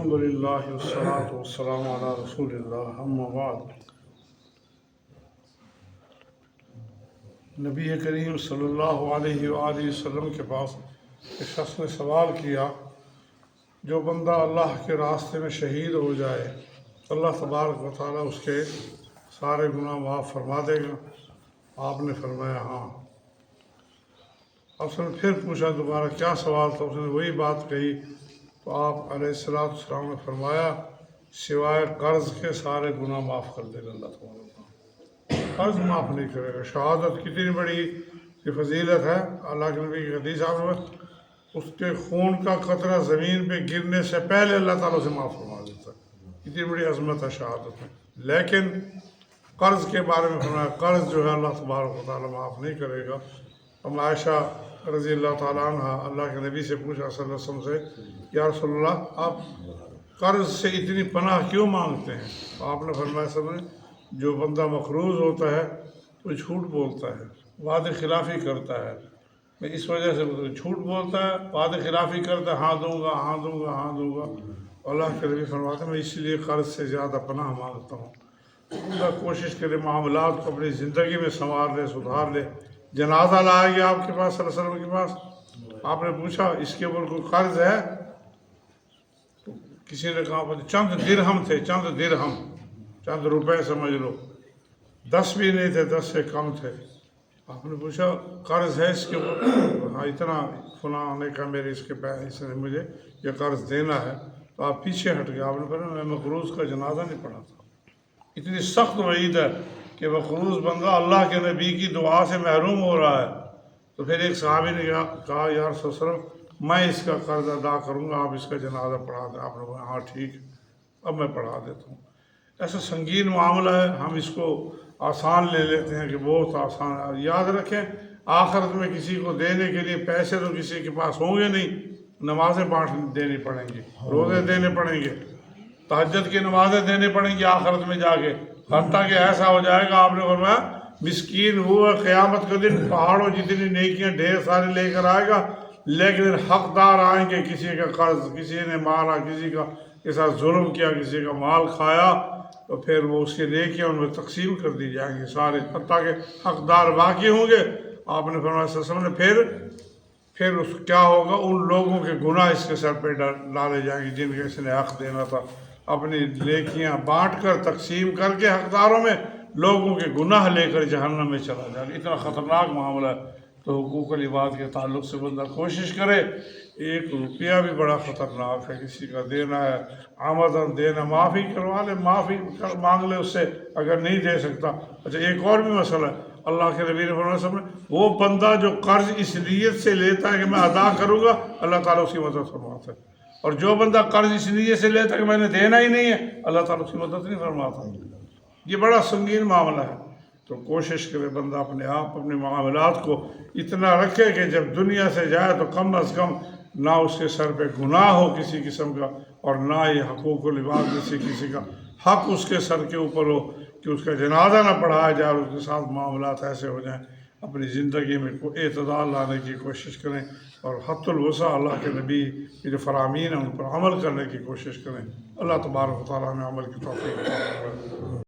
الحمدللہ والصلاۃ والسلام علی رسول اللہ اما بعد۔ نبی کریم صلی اللہ علیہ وآلہ وسلم کے پاس ایک شخص نے سوال کیا، جو بندہ اللہ کے راستے میں شہید ہو جائے اللہ تبارک و تعالیٰ اس کے سارے گناہ معاف فرما دے گا؟ آپ نے فرمایا ہاں۔ اس نے پھر پوچھا دوبارہ کیا سوال تھا؟ اس نے وہی بات کہی تو آپ علیہ السلام نے فرمایا سوائے قرض کے سارے گناہ معاف کر دے گا اللہ تعالیٰ، قرض معاف نہیں کرے گا۔ شہادت کتنی بڑی فضیلت ہے! اللہ کے نبی کی حدیث میں اس کے خون کا قطرہ زمین پہ گرنے سے پہلے اللہ تعالیٰ اسے معاف فرما دیتا ہے۔ اتنی بڑی عظمت ہے شہادت میں۔ لیکن قرض کے بارے میں فرمایا قرض جو ہے اللہ تبارک و تعالیٰ معاف نہیں کرے گا۔ عائشہ رضی اللہ تعالیٰ عنہ اللہ کے نبی سے پوچھا صلی اللہ علیہ وسلم سے، یا رسول اللہ آپ قرض سے اتنی پناہ کیوں مانگتے ہیں؟ آپ نے فرمایا سمجھے جو بندہ مقروض ہوتا ہے وہ جھوٹ بولتا ہے، وعدے خلافی کرتا ہے، میں اس وجہ سے جھوٹ بولتا ہے، وعدے خلافی کرتا ہے، ہاں دوں گا ہاں دوں گا ہاں دوں گا۔ اللہ کے نبی فرماتے ہیں میں اس لیے قرض سے زیادہ پناہ مانگتا ہوں۔ بندہ کوشش کرے معاملات کو اپنی زندگی میں سنوار لے، سدھار لے۔ جنازہ لایا گیا آپ کے پاس صلی اللہ علیہ وسلم کے پاس، آپ نے پوچھا اس کے اوپر کوئی قرض ہے؟ تو کسی نے کہا چند درہم تھے، چند روپے سمجھ لو، 10 بھی نہیں تھے، 10 سے کم تھے۔ آپ نے پوچھا قرض ہے اس کے اوپر؟ ہاں اتنا فلاں نے کہا میرے اس نے مجھے یہ قرض دینا ہے۔ تو آپ پیچھے ہٹ گئے، آپ نے کہا میں مقروض کا جنازہ نہیں پڑھا تھا۔ اتنی سخت وعید ہے کہ مقروض بندہ اللہ کے نبی کی دعا سے محروم ہو رہا ہے۔ تو پھر ایک صحابی نے کہا یا رسول اللہ میں اس کا قرض ادا کروں گا، آپ اس کا جنازہ پڑھا دیں۔ آپ نے کہا ہاں ٹھیک اب میں پڑھا دیتا ہوں۔ ایسا سنگین معاملہ ہے، ہم اس کو آسان لے لیتے ہیں کہ بہت آسان ہے۔ یاد رکھیں آخرت میں کسی کو دینے کے لیے پیسے تو کسی کے پاس ہوں گے نہیں، نمازیں دینی پڑیں گی، روزے دینے پڑیں گے، تہجد کی نمازیں دینی پڑیں گی آخرت میں جا کے۔ حتیٰ کہ ایسا ہو جائے گا آپ نے فرمایا مسکین ہوا قیامت کا دن پہاڑوں جتنی نیکیاں ڈھیر سارے لے کر آئے گا، لیکن حقدار آئیں گے، کسی کا قرض کسی نے مارا، کسی کا کے ساتھ ظلم کیا، کسی کا مال کھایا، تو پھر وہ اس کے نیکیاں ان میں تقسیم کر دی جائیں گی سارے، حتیٰ کہ حقدار باقی ہوں گے۔ آپ نے فرمایا صلی اللہ علیہ وسلم نے پھر اس کیا ہوگا، ان لوگوں کے گناہ اس کے سر پہ ڈالے جائیں گے جن کے اس نے حق دینا تھا۔ اپنی نیکیاں بانٹ کر تقسیم کر کے حقداروں میں لوگوں کے گناہ لے کر جہنم میں چلا جائے گا۔ اتنا خطرناک معاملہ ہے۔ تو حقوق العباد کے تعلق سے بندہ کوشش کرے، 1 روپیہ بھی بڑا خطرناک ہے، کسی کا دینا ہے آمدن دینا، معافی کروا لے، معافی مانگ لے اس سے اگر نہیں دے سکتا۔ اچھا ایک اور بھی مسئلہ ہے، اللہ کے نبی نے فرمایا وہ بندہ جو قرض اس نیت سے لیتا ہے کہ میں ادا کروں گا، اللہ تعالیٰ اس کی مدد فرماتا ہے، اور جو بندہ قرض اس نیت سے لیتا ہے کہ میں نے دینا ہی نہیں ہے، اللہ تعالیٰ اس کی مدد نہیں فرماتا۔ یہ بڑا سنگین معاملہ ہے۔ تو کوشش کرے بندہ اپنے آپ اپنے معاملات کو اتنا رکھے کہ جب دنیا سے جائے تو کم از کم نہ اس کے سر پہ گناہ ہو کسی قسم کا، اور نہ یہ حقوق العباد میں سے کسی کا حق اس کے سر کے اوپر ہو کہ اس کا جنازہ نہ پڑھایا جائے اور اس کے ساتھ معاملات ایسے ہو جائیں۔ اپنی زندگی میں اعتدال لانے کی کوشش کریں، اور حد الوسع اللہ کے نبی کی جو فرامین ہیں ان پر عمل کرنے کی کوشش کریں۔ اللہ تبارک و تعالیٰ ہمیں عمل کی توفیق عطا فرمائے۔